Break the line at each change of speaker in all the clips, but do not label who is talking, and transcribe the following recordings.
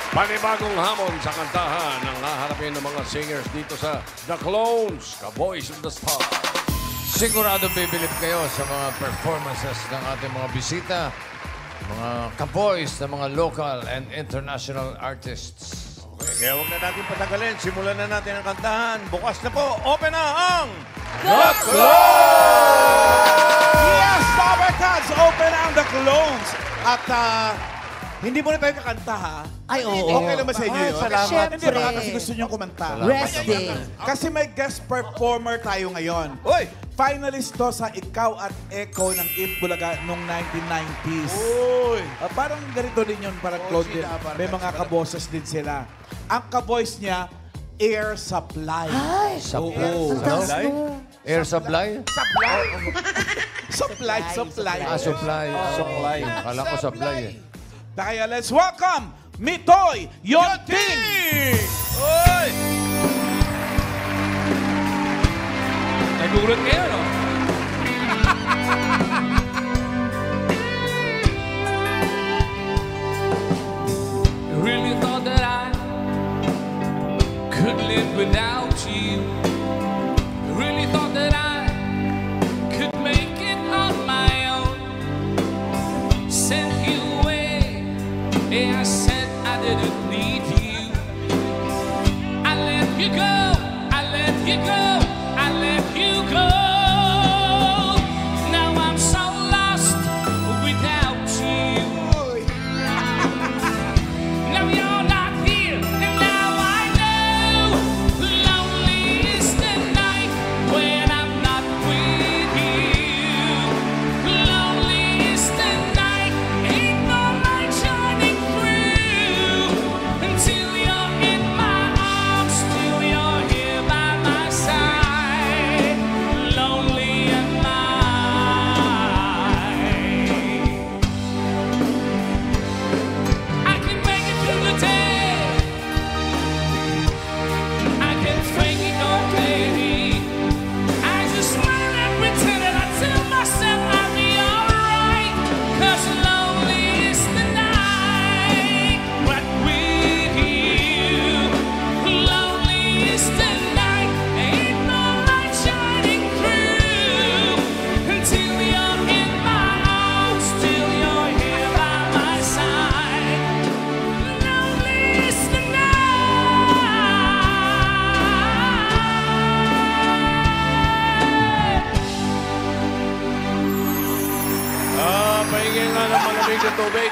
Panibagong hamon sa kantahan ang haharapin ng mga singers dito sa The Clones, Ka-Boys of the Star.
Sigurado bibilib kayo sa mga performances ng ating mga bisita, mga ka-boys na mga local and international artists.
Okay, kaya huwag na natin patagalin. Simulan na natin ang kantahan. Bukas na po. Open na ang...
The Yes, Power Cats! Open ang The Clones! At hindi mo na tayo kakanta, ha?
Ay, oo.
Okay naman sa inyo yun.
Salamat.
Hindi baka kasi gusto nyo kumanta.
Resting.
Kasi may guest performer tayo ngayon.
Uy!
Finalist to sa Ikaw at Echo ng Eat Bulaga noong 1990s.
Uy!
Parang ganito din yun, parang clone din. May mga kaboses din sila. Ang kaboys niya, Air Supply.
Ay,
Supply?
ang taas nun.
Air supply?
Supply.
Supply. Supply. Akala ko supply eh.
Kaya let's welcome Mitoy Yonting!
Uy!
Nagulat kayo, no? Really thought that I could live without you. Really thought that I could make it on my own. Sent you away. Yeah, I said I didn't need you. I let you go. I let you go. I let you go. Now I'm so lost without you. Now you're not here, and now I know. Lonely is the night when I'm not with you. Lonely is the night, ain't no light shining through. Until you're in my arms, till you're here by my side. Lonely am I. I can make it through the day. I can fake it all, baby. I just smile and pretend and I tell myself I'll be alright. 'Cause lonely is the night, but with you. Lonely is the night, ain't no light shining through. Until you're in my arms, till you're here by my side. Lonely is the night.
Pahingin nga ng malamig na tubig.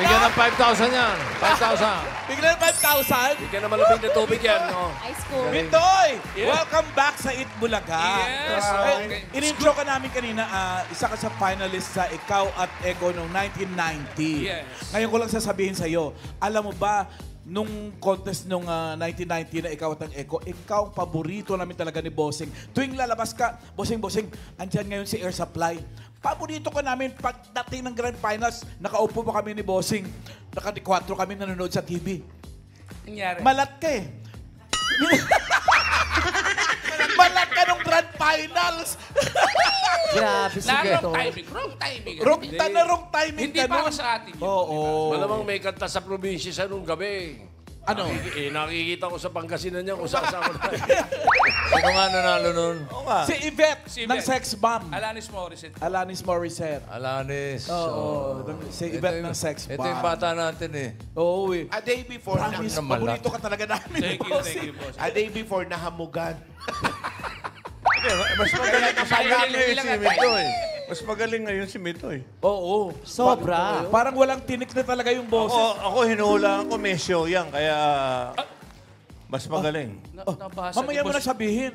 Bigyan ng 5,000 yan. 5,000.
Bigla 5,000.
Bigyan ng malamig na tubig yan. No?
High school.
Mitoy,
Yeah.
welcome back sa Eat Bulaga.
Yes, okay.
In-intro ka namin kanina, isa ka sa finalist sa Ikaw at Echo noong 1990.
Yes.
Ngayon ko lang sasabihin sa'yo, alam mo ba, nung contest nung 1990 na Ikaw at ang Echo, ikaw ang paborito namin talaga ni Bossing. Tuwing lalabas ka, Bossing, andyan ngayon si Air Supply. Paborito ka namin pagdating ng Grand Finals, nakaupo pa kami ni Bossing. Naka-4 kami nanonood sa TV.
Nangyari.
Malat ka eh. Malat ka nung Grand Finals.
Grabe si Geto.
Wrong timing.
Wrong timing
Hindi
ka
para
nun.
sa atin yun.
Oo.
Malamang may kanta sa probinsya sa nung gabi.
Ano?
Nakikita ko sa Pangasinan niya kung saan ko na.
Sino nga nanalo nun?
Oo nga.
Si Yvette
Si
ng
Yvette.
Sex Bomb.
Alanis Morissette.
Alanis Morissette.
Alanis.
Oo. Si Yvette ng Sex Bomb.
Ito yung bata natin eh.
Oo eh.
A day before,
Promise,
na malat.
paborito ka talaga namin.
Thank you, boss.
a day before nahamugan.
Mas magaling
Sayang
ngayon
lang
si
at
Mitoy. Mas magaling ngayon si Mitoy.
Oo.
Sobra.
Parang walang tinik na talaga yung boses.
Ako hinuhulaan ko may show yan, kaya mas magaling.
Nabasa
Mamaya
ni
mo na
boss.
sabihin.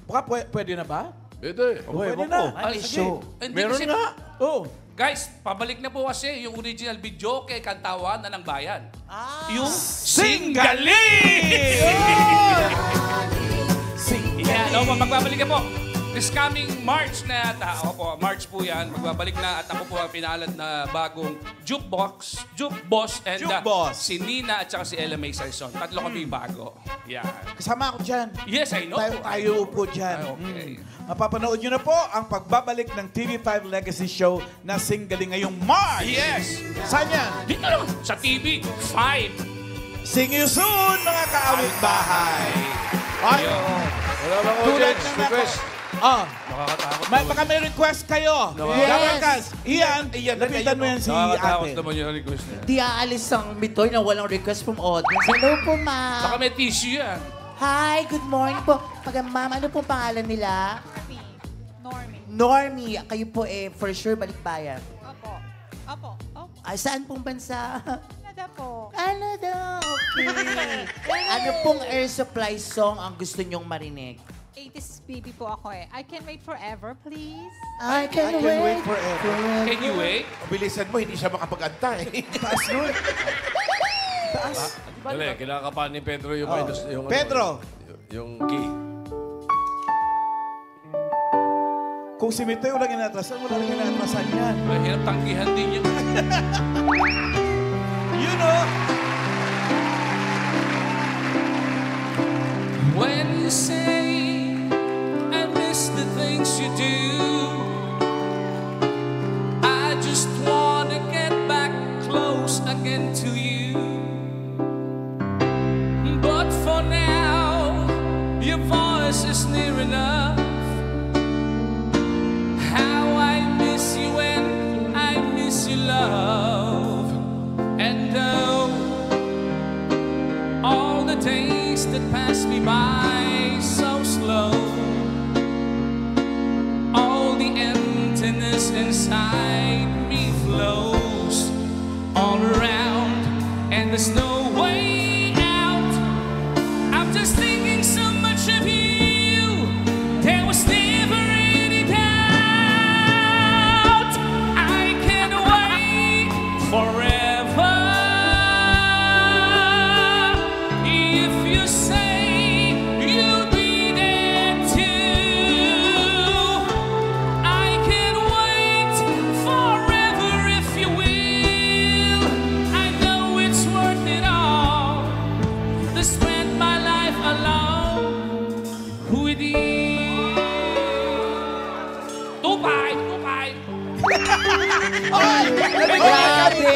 Baka pwede na ba?
Pwede.
Pwede
ewan
na.
ko.
Ay, show.
Hindi
Meron
kasi-
nga.
Oo.
Guys, pabalik na po kasi yung original video kay Kantawan na ng Bayan. Yung
Singali!
Yan, magbabalik na po. This coming March na yata, ako po, March po yan, magbabalik na at ako po ang pinalad na bagong jukebox, and
Jukebox.
si Nina at saka si Ella May Saison. Tatlo kami bago. Yan.
Kasama ako dyan.
Yes, I know.
Tayo upo dyan.
Okay.
Mapapanood nyo na po ang pagbabalik ng TV5 Legacy Show na singgaling ngayong March.
Yes!
Saan yan?
Dito lang, sa TV 5.
See you soon, mga kaawit bahay. Ay,
Wala bang
tulad
audience
ng
request?
Nakakatakot
baka may request kayo.
Yes.
Dabarkas, Ian,
Iyan,
lapitan mo yan si
Nakakatakot
ate.
naman yung request niya.
Di aalis ang Mitoy na walang request from audience. Hello po, ma'am.
Baka may tissue yan.
Hi, good morning po. Ma'am, ano po pangalan nila?
Normie.
Normie. Kayo po for sure balikbayan.
Opo. Opo. Opo.
Ay, saan pong bansa?
Canada po.
Canada, okay. Ano pong air supply song ang gusto nyong marinig?
80s baby po ako eh. I can wait forever, please.
I can wait forever.
Can you wait?
Bilisan mo, hindi siya makapag-anta eh.
Taas nun. Taas.
Dali, kinakapan ni Pedro yung minus. Yung,
Pedro.
Yung key.
Kung si Mitoy walang inatrasan, wala rin inatrasan yan.
Mahirap tanggihan din yun.
You know,
When you say I miss the things you do, I just wanna get back close again to you. But for now, your voice is near enough. How I miss you and I miss you, love. And all the days that pass me by so slow, all the emptiness inside me flows all around, and there's no way out. I'm just thinking so much of you. There was never any doubt. I can wait forever. If you say you'll be there too, I can wait forever if you will. I know it's worth it all to spend my life alone with you. Tupay, tupay.
Grabe!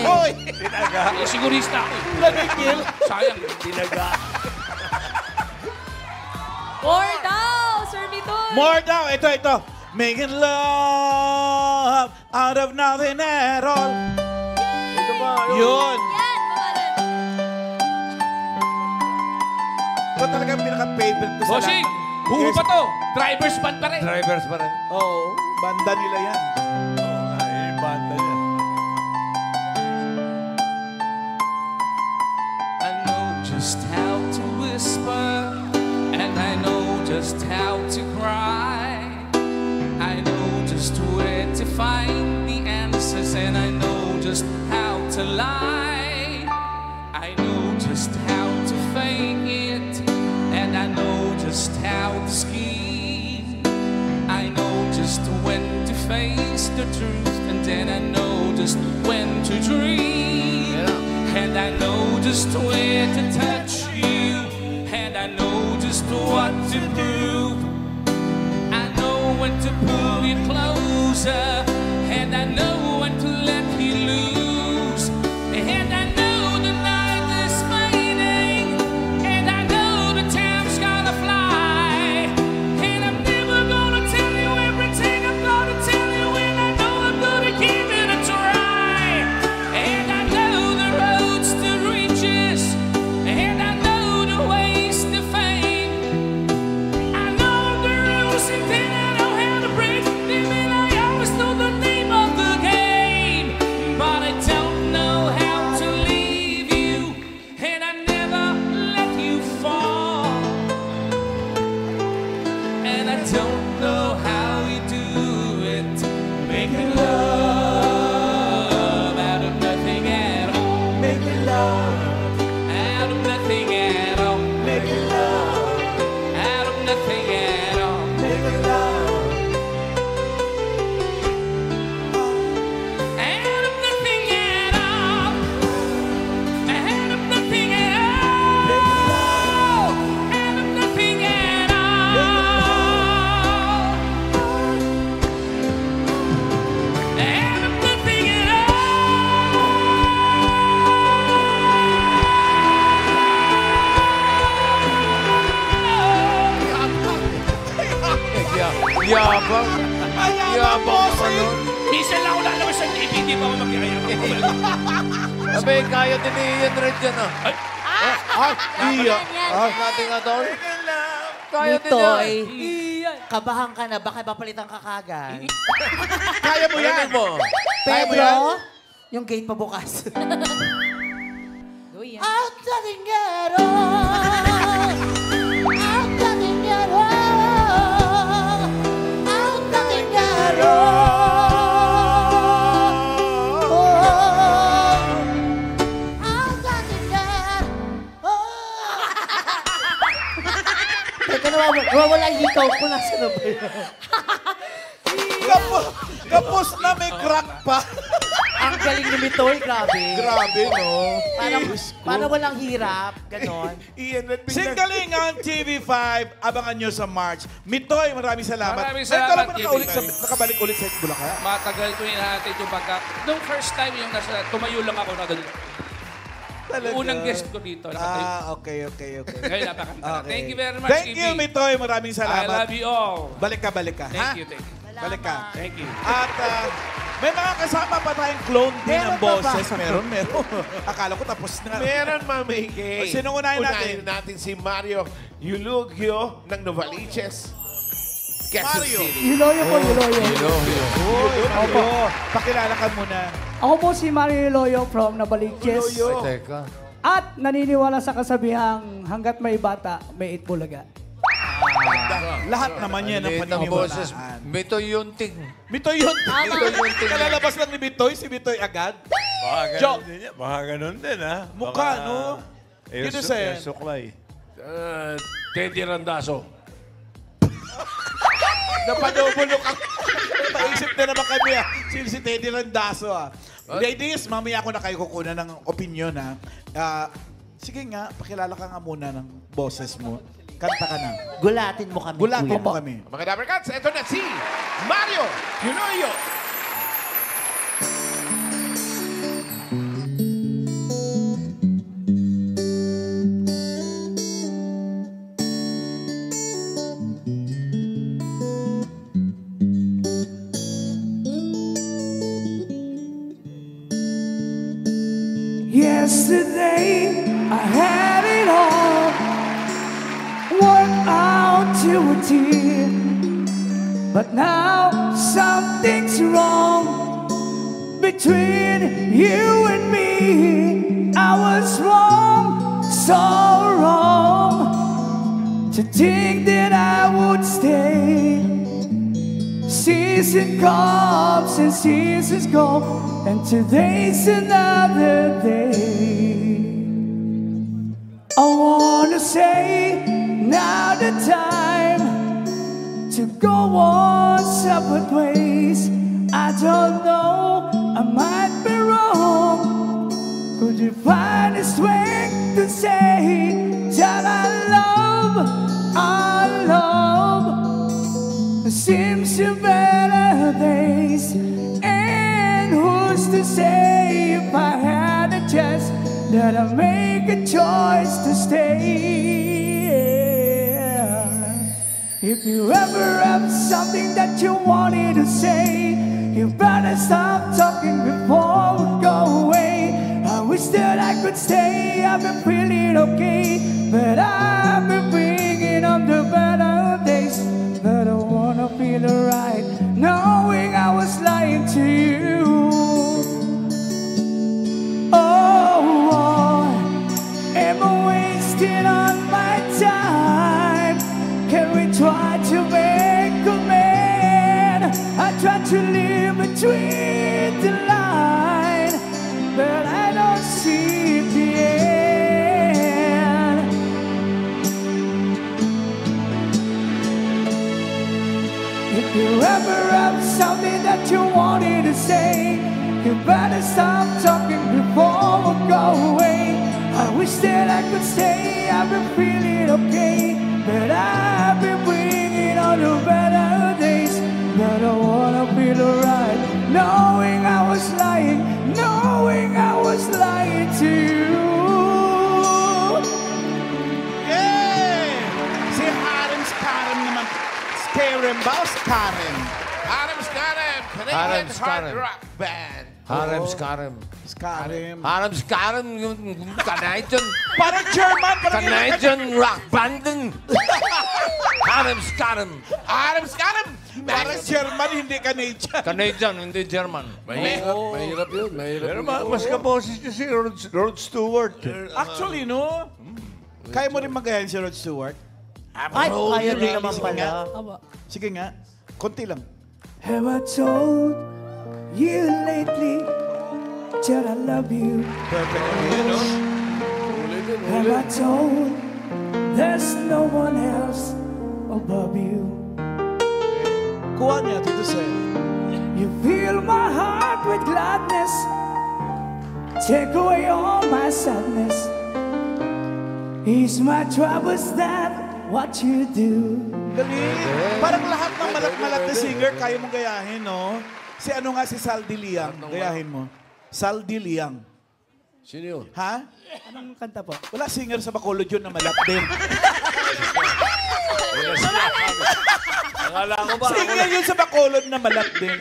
Hoy!
Eh, sigurista ako.
Nanigil.
Sayang.
More daw, Sir Mitoy.
More daw. Ito. Making love out of nothing at all.
Ito ba?
Yun.
Yan, pangalan.
Ito talaga ang pinaka-favorite ko sa
Bossing,
lahat.
buho
Yes.
pa to. Driver's band pa rin.
Drivers pa rin.
Oo, banda nila yan.
Oo nga, yung banda niya.
I know just how to whisper, and I know just how to cry. I know just where to find the answers, and I know just how to lie. I know just how to fake it, and I know just how to scheme. I know just when to face the truth, and then I know just when to dream. And I know just where to touch you, and I know just what to prove. I know when to pull you closer, and I know when to let you lose. And I know the night is fading, and I know the time's gonna fly. And I'm never gonna tell you everything I'm gonna tell you, and I know I'm gonna give it a try. And I know the roads to riches, and I know the ways to fame. I know the rules, and then I know how to break them, and I always know the name of the game. But I don't know how to leave you, and I never let you fall. And I don't know how we do it, making love out of nothing at all. Making love out of nothing at all. Making love out of nothing at all. Making love out of nothing at all. Out of nothing at all. Out of nothing at all. Out of nothing at all.
yabang.
Mayaman,
Yabang naman
bossing!
nun.
Minsan lang ako lalabas sa TV, hindi pa ako magyayabang.
Sabi, kaya din ni Ian Red yan ah.
Iya.
Natin nga tol. Kaya din
Mitoy,
yan.
kabahan ka na. Baka mapalitan ka kagad.
Kaya mo yan.
mo.
Pedro, yung gate pa bukas. Ang tatingero, ang tatingero, ang tatingero. Ang tatingero. Teka, nawawala yung hikaw ko. Nasa na ba yun?
Kapos na may crack pa.
Ang galing ni Mitoy, grabe.
Grabe, no?
Parang walang hirap, ganon.
Ian, let me
Singgaling ang TV5. Abangan nyo sa March. Mitoy, maraming salamat.
Maraming
Ngayon ka lang
salamat,
ba
TV5.
nakabalik ulit sa Bulacan?
Matagal ko hinahatid yung pagka... Nung first time yung tumayo lang ako na ganun.
Talaga?
Unang guest ko dito. Nakatayo.
Okay.
Ngayon, napakanta.
Okay.
Thank you very much,
Thank you,
Ibi.
Mitoy. Maraming
I
salamat.
love you all.
Balik ka.
Thank you.
Balik ka.
Thank you.
At may mga kasama pa tayong clone din
Meron
ng
pa ba?
boses. Meron. Akala ko tapos na.
Meron, Mami Kay.
Sino unahin natin?
Unahin natin si Mario Yulugyo ng Novaliches. Quezon
Mario.
City.
Iloyo po, Iloyo.
Opo. Pakilala ka muna.
Ako po si Mario Iloyo from Nabaliches.
Ay, teka.
At naniniwala sa kasabihang hanggat may bata, may itbulaga.
Lahat naman yan ang
Liit ng boses.
paniniwalaan.
Mito Yunting.
Mitoy yun.
Mitoy Yunting.
Kalalabas lang ni Mitoy, si Mitoy agad.
Baka
Joke.
ganun din yan. Baka ganun din, ha?
Mukha, no? Dito sa-
Suklay.
Teddy Randazo.
Napadobulok ako. Paisip na naman kami Sino si Teddy Randazo Ladies, mamaya ako na kayo kukunan ng opinion sige nga, pakilala ka nga muna ng boses mo. Kanta ka na.
Gulatin mo kami,
Gulatin
kuya.
mo kami.
Mga Dabber Cats, ito na si Mario Yulugyo.
Yesterday, I had it all worked out to a T. But now something's wrong between you and me. I was wrong, so wrong to think that I would stay. Season comes and seasons go, and today's another day. I wanna say now the time to go on separate ways. I don't know, I might be wrong. Could you find a strength to say that I love seems to better days? And who's to say if I had a chance that I make a choice to stay? If you ever have something that you wanted to say, you better stop talking before we go away. I wish that I could stay, I've been feeling okay, but I've been bringing up the better days. But I wanna feel right, knowing I was lying to you. Oh, am I wasting on my time? Can we try to make amends? I try to live between the line, but I don't see the end. If you ever have something that you wanted to say, you better stop talking before we go away. I wish that I could stay, I've been feeling okay, but I've been bringing on the better days. But I wanna feel right, knowing I was lying, knowing I was lying to you.
Yeah! Si Harem's Karen naman. Scary. Rembaus, Karen.
Harem Scarem,
Harem
Canadian
Scarem.
hard rock band.
Harem Scarem.
Karen.
Harem Scarem, yung Canadian.
Parang German. Parang
Canadian rock band din. Harem Scarem.
Harem Scarem!
Parang German, hindi Canadian.
Canadian, hindi German.
Mahirap yun. Mahirap
Pero
yun.
mas kaboses niya si Rod Stewart.
Actually, no? Kaya mo rin magayahin si Rod Stewart?
Ay, kaya din naman pala.
Sige nga. Konti lang.
Have I told you lately that I love you?
Perfect. Yun, no?
Have I told there's no one else above you?
Kuha niya, Tito Sen.
You fill my heart with gladness, take away all my sadness. Ease my troubles, that what you do.
Galing. Parang lahat ng malat-malat na singer, kaya mong gayahin, no? Si ano nga si Saldi Liang. Gayahin mo. Saldi Liang.
Sino yun?
Ha?
Anong kanta po?
Wala singer sa Bacolod yun na malat din.
Akala ko ba?
Singer yun sa Bacolod na malat din.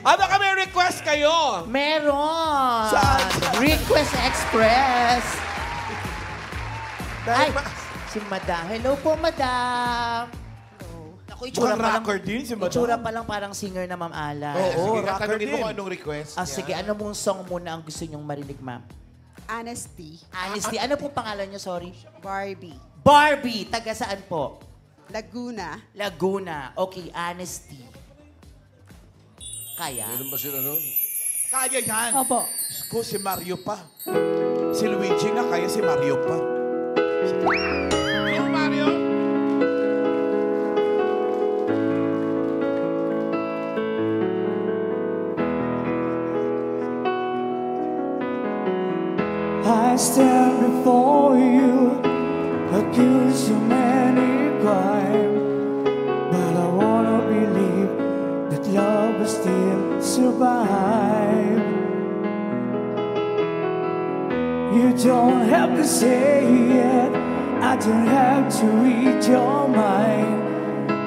Baka may request kayo.
Meron!
Saan?
Request Express! Ay, si Madam. Hello po, Madam. Ako, itsura
Mukhang
pa lang.
rocker din si Madam.
Itsura pa lang parang singer na Ma'am Ala.
Oo,
Sige,
rocker
tanungin mo
din.
kung anong request.
Sige, ano mong song muna ang gusto nyong marinig, Ma'am?
Honesty.
Honesty. Ano pong pangalan niyo, sorry?
Barbie.
Barbie. Taga saan po?
Laguna.
Laguna. Okay, Honesty. Kaya?
Meron ba sila nun?
Kaya yan.
Opo.
Ko si Mario pa. Si Luigi nga, kaya si Mario pa.
Yung Mario.
I stand before you, accused of many crimes, but I wanna believe that love will still survive. You don't have to say it, I don't have to read your mind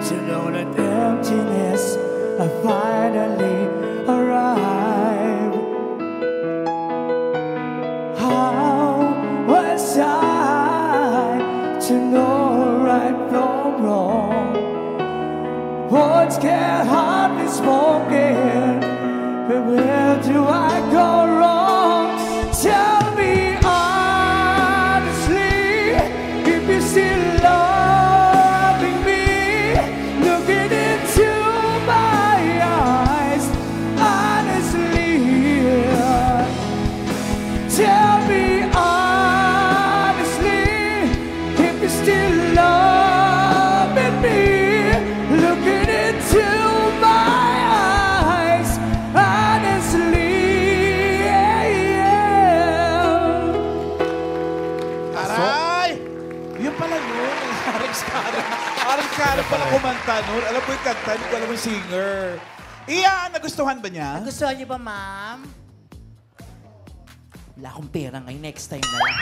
to know that emptiness I finally arrived. How was I to know right from wrong? Words can't hardly spoken, but where do I go wrong? Tell me honestly, if you're still loving me, looking into my eyes, honestly. Tell me honestly, if you're still loving me, looking into my eyes, honestly.
Aray!
Yun pala yun. Harem Scarem. Harem Scarem pala kumanta nun. Alam ko yung kanta, hindi ko alam yung singer. Iyan, nagustuhan ba niya?
Gusto niyo ba, Ma'am? Wala akong pera ngayon. Next time na lang.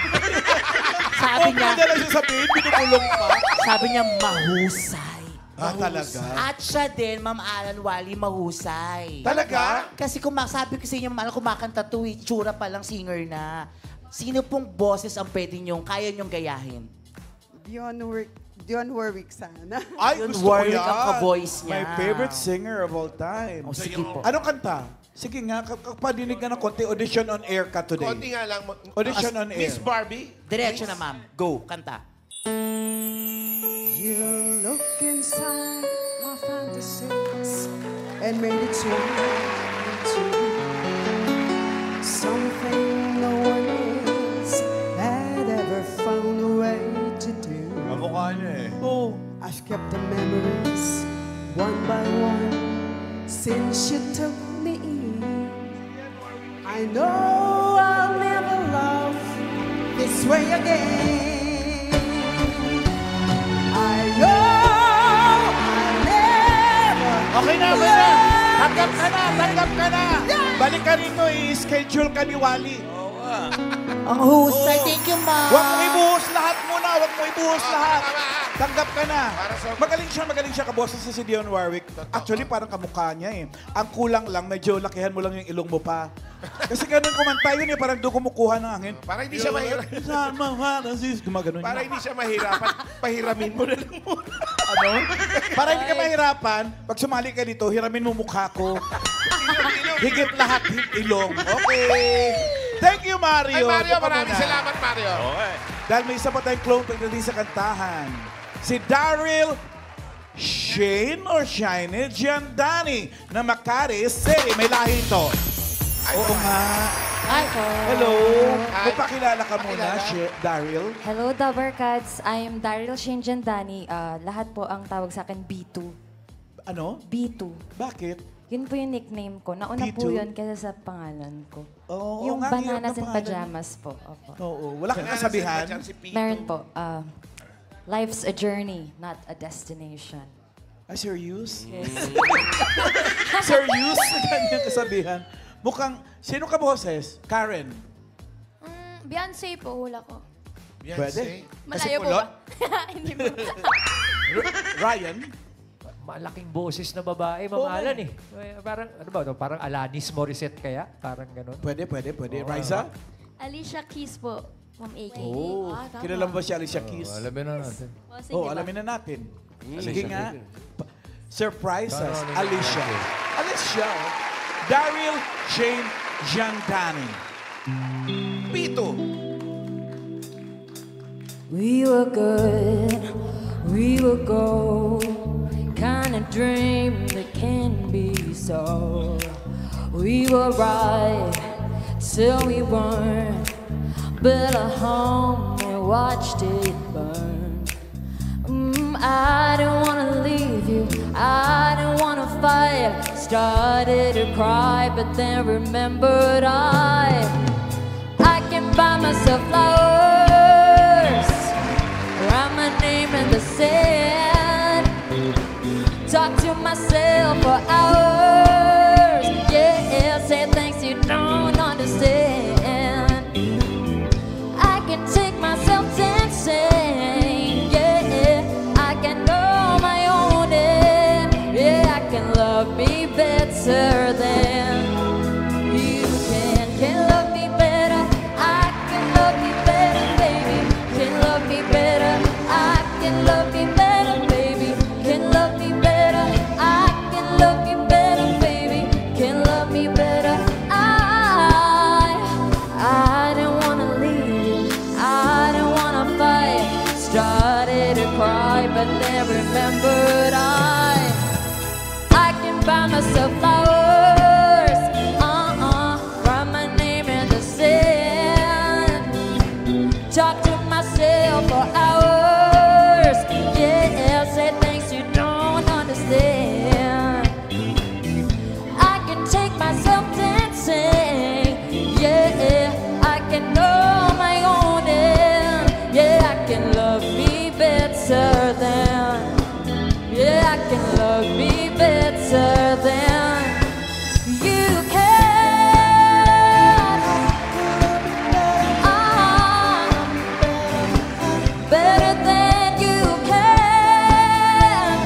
Sabi
Huwag
niya,
mo na lang sasabihin, binubulong pa.
sabi niya, mahusay.
Talaga?
At siya din, Ma'am Alan Wally, mahusay.
Talaga?
Kasi sabi ko sa inyo, Ma'am, kumakanta to, tsura pa lang singer na. Sino pong boses ang pwede niyong, kaya niyong gayahin?
Dionne Warwick sana.
Ay,
Yun,
gusto ko
Warwick
yan.
ang ka-voice niya.
My favorite singer of all time.
O, sige po.
Anong kanta? Sige nga, kapadinig ka ng konti, audition on air ka today.
Konti nga lang.
Audition on air.
Miss Barbie.
Diretso na, Ma'am. Go, kanta.
You look inside my fantasies and made it turn into something no one else had ever found a way to do.
Kamukha niya eh.
Oh.
I've kept the memories one by one since you took me in. I know I'll never love this way again. I know I'll never
Okay na, okay na. Tanggap ka na, tanggap ka na. Balik ka rito, i-schedule ka ni Wally.
Ang husay. Thank you, Ma'am.
Huwag mo ibuhos lahat muna. Huwag mo ibuhos lahat. Tanggap ka na.
Para sa-
Magaling siya kaboses si Dion Warwick. Actually, parang kamukha niya eh. Ang kulang lang, medyo lakihan mo lang yung ilong mo pa. Kasi ganun kumanta yun eh, parang doon kumukuha ng hangin.
Para hindi siya mahirapan.
Gumagano
Para hindi siya mahirapan, pahiramin mo na lang muna.
Ano? Para hindi ka mahirapan, pag sumali ka dito, hiramin mo mukha ko. Higit lahat ilong. Okay. Thank you, Mario.
Ay, Mario,
Baka
maraming
muna.
salamat, Mario.
Dahil may isa pa tayong clone pagdating sa kantahan. Si Daryl Shane or Shine Giandani na Macaris City. May lahi ito. Oo nga.
Hi po.
Hello. Magpakilala ka muna, Daryl.
Hello, Dabarkads. I am Daryl Shane Giandani. Lahat po ang tawag sa akin B2.
Ano?
B2.
Bakit?
Yun po yung nickname ko. Nauna
B2?
po yun kaysa sa pangalan ko.
Oo,
yung
nga, hirap
Bananas
na
and
pangalan.
Pajamas po. Opo.
Oo. Wala kang kasabihan.
Meron po. Life's a journey, not a destination.
Serious?
Yes.
Serious? Ganyan kasabihan. Mukhang, sino ka boses? Karen.
Beyonce po, hula ko.
Pwede.
Malayo po ba? Hindi po.
Ryan.
Malaking boses na babae, Ma'am Alan eh. Parang, ano ba, parang Alanis Morissette kaya? Parang ganun.
Pwede. Raisa?
Alicia Keys po, Ma'am AK.
Oh, kilala mo ba si Alicia Keys?
Alamin na natin.
Alamin na natin. Sige nga. Surprise us, Alicia. Alicia. Daryl Shane Giandani.
Pito.
We were good, we were gold. Kind of dream that can be so. We were right till we weren't. Built a home and watched it burn. I didn't wanna leave you, I didn't wanna fight. Started to cry, but then remembered I can buy myself flowers, write my name in the sand, talk to myself for hours. Yeah, say things you don't understand. I can take myself dancing. Yeah, I can go my own end. Yeah, I can love me better than you can. Can love me better. I can love me better, baby. Can love me better. I can love me better, baby. Can love me better. I can love you better, baby. Can love me better. I didn't wanna leave you. I didn't wanna fight. Started to cry, but then remembered I can buy myself flowers. Write my name in the sand. Talk to myself for hours. Yeah, say things you don't understand. I can take myself dancing. Yeah, I can know my own end. Yeah, I can love me better than. Yeah, I can love me better than you can. Better than you can.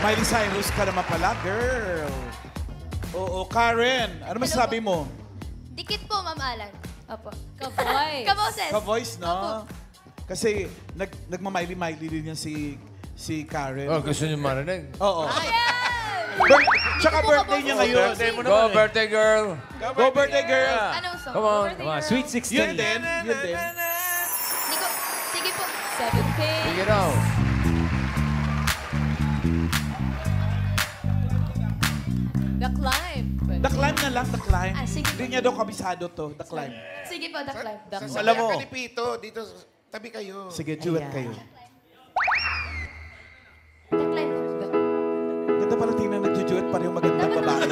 Miley Cyrus ka naman pala, girl. Oo, Karen. Ano masasabi mo?
Dikit po, Ma'am Alan. Opo.
Ka-voice.
Kaboses.
Ka-voice, no?
Opo.
Kasi nagmamiley-miley din yan si Karen.
Oh, gusto niyo marinig?
Oo. Tsaka
Hindi po
birthday niya
kaboses.
ngayon.
Birthday mo
Go,
naman eh.
birthday girl!
Go, birthday girl!
Anong song?
Come on.
Come on, Sweet 16.
Yun din.
Hindi ko... Sige po.
7K.
Sige raw.
The Climb.
The Climb na lang, The Climb.
Sige.
Hindi niya daw kabisado to, The Climb.
Sige po, The Climb.
Alam mo.
Sa Kalipito, dito, tabi kayo.
Sige, duet kayo.
The Climb.
Ganda pala tingnan nag-duet, parang magandang babae.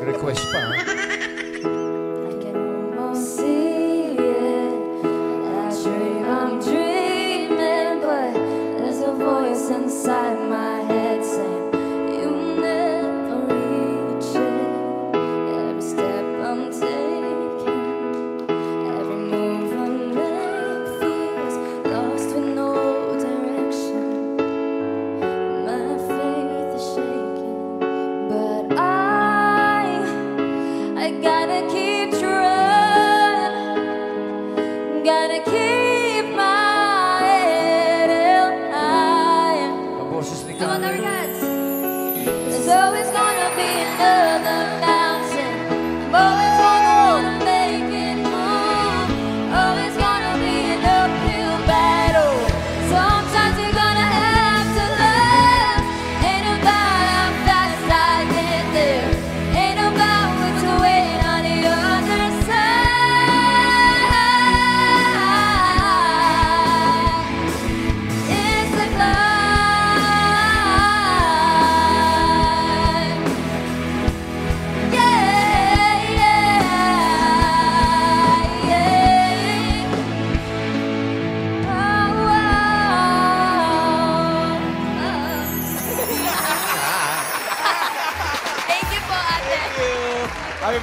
Request pa, ha?
I can almost see it. I dream I'm dreaming, but there's a voice inside my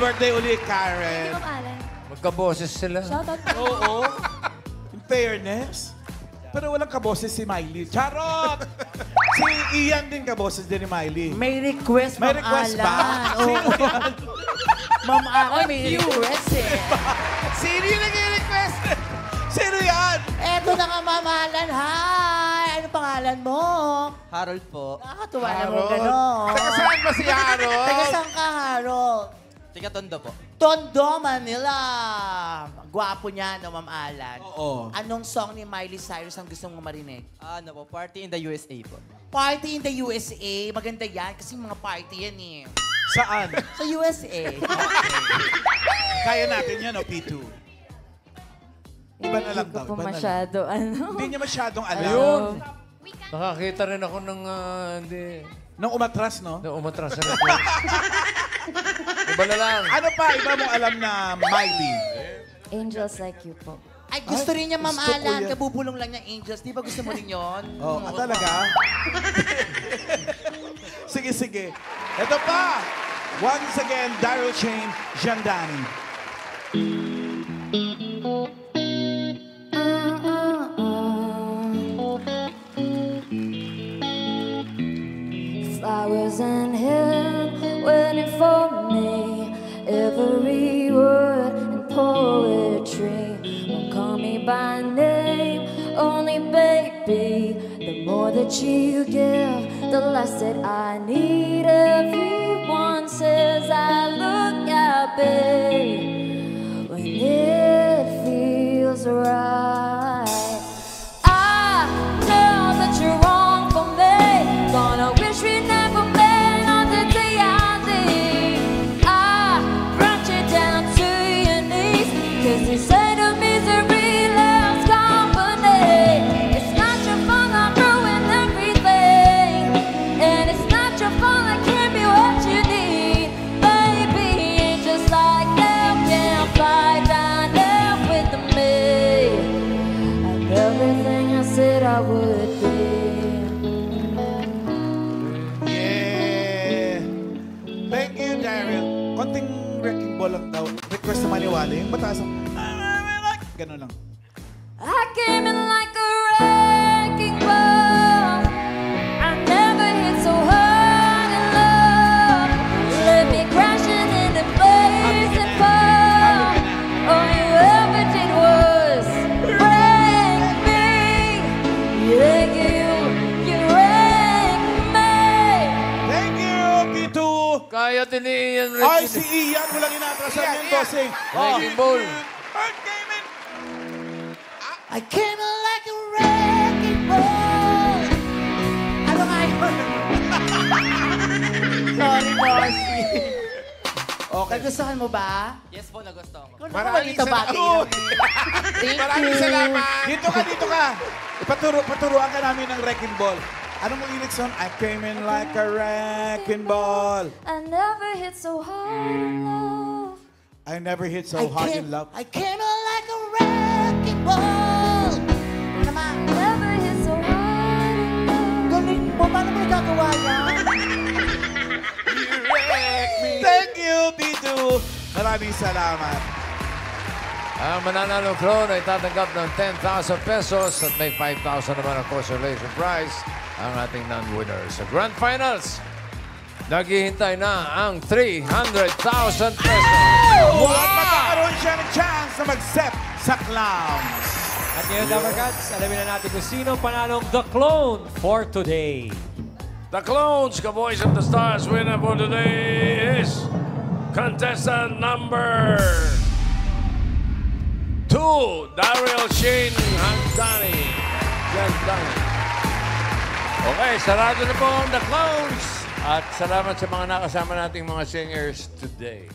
birthday uli, Karen.
Ma'am Alan.
Magkaboses sila.
Shoutout po.
Oo. In fairness. Pero walang kaboses si Miley. Charot! Si Ian din kaboses din ni Miley.
May request,
May
Ma'am
request
Alan.
ba? Sino
Oo.
yan?
Ma'am Alan, may request eh.
Sino yung nag-request? Sino yan?
Eto na nga, Ma'am Alan. Hi! Ano pangalan mo?
Harold po.
Nakakatuwa naman gano'n.
Taga saan ba si Harold?
Taga saan ka, Harold?
Tiga Tondo po.
Tondo, Manila. Gwapo niya, no, Ma'am Alan.
Oo.
Anong song ni Miley Cyrus ang gusto mong marinig?
Ano po, Party in the USA po.
Party in the USA. Maganda yan kasi mga party yan eh.
Saan?
Sa USA.
Kaya natin yan, o P2? Iba na lang daw.
Hindi ko po
Iba na lang.
masyado, ano.
Hindi niya masyadong alam.
Ayun. Nakakita rin ako ng, hindi,
Nung umatras, no?
na umatras na request. Iba na lang.
Ano pa? Iba mo alam na Miley?
Angels Like You po.
Ay, gusto rin niya, Ma'am
gusto ko
Alan.
yan.
Kabubulong lang niya, Angels. Di ba gusto mo rin yun?
Oh, talaga? Sige, sige. Ito pa. Once again, Daryl Shane, Jandani.
Flowers in hand waiting for me. Every word and poetry won't call me by name. Only baby, the more that you give, the less that I need. Everyone says I look out, babe, when it feels right. I know that you're wrong for me. Gonna wish we never met on the day I leave. I brought you down to your knees, 'cause you say to misery loves company. It's not your fault I ruined everything, and it's not your fault I can't be what you need. Baby, just like them can't fly down there with me. I'm everything I said I would be.
Yeah. Thank you, Daryl. Konting wrecking ball lang daw. Request na maniwala. Yung mataas ang... Ganun lang.
I came in like a wrecking ball. I never hit so hard in love. Let me crashing into place and fall. All you ever did was break me. Yeah, you wrecked me.
Thank you, P2.
Kaya din ni Ian
Ay,
Ricky.
si Ian. Walang inatrasan yan, bossing.
Wrecking ball.
I came in like a wrecking ball. Ano nga yun? Sorry, bossy.
Okay.
Nagustuhan mo ba?
Yes po, nagustuhan ko.
Kung
Maraming
naman bati
salamat.
Thank
Maraming
you.
salamat.
Dito ka, dito ka. Paturuan ka namin ng wrecking ball. Anong lyrics on? I came in like a wrecking ball.
I never hit so hard in love.
I never hit so hard in love.
I came in like a wrecking ball. Ano naman?
Never hit so hard in love.
Galing mo. Paano mo gagawa yan?
Thank you, P2. Maraming salamat.
Ang mananalo clone ay tatanggap ng 10,000 pesos at may 5,000 naman ang consolation prize ang ating non-winner. Sa Grand Finals, naghihintay na ang 300,000 pesos.
At magkakaroon siya ng chance na mag-set sa clowns.
At ngayon, Dapper Cats, alamin na natin kung sino ang panalong The Clone for today.
The Clones, Boys of the Stars, winner for today is contestant number 2, Daryl Shane Jandani.
Okay, sarado na po ang The Clowns. At salamat sa mga nakasama nating mga singers today.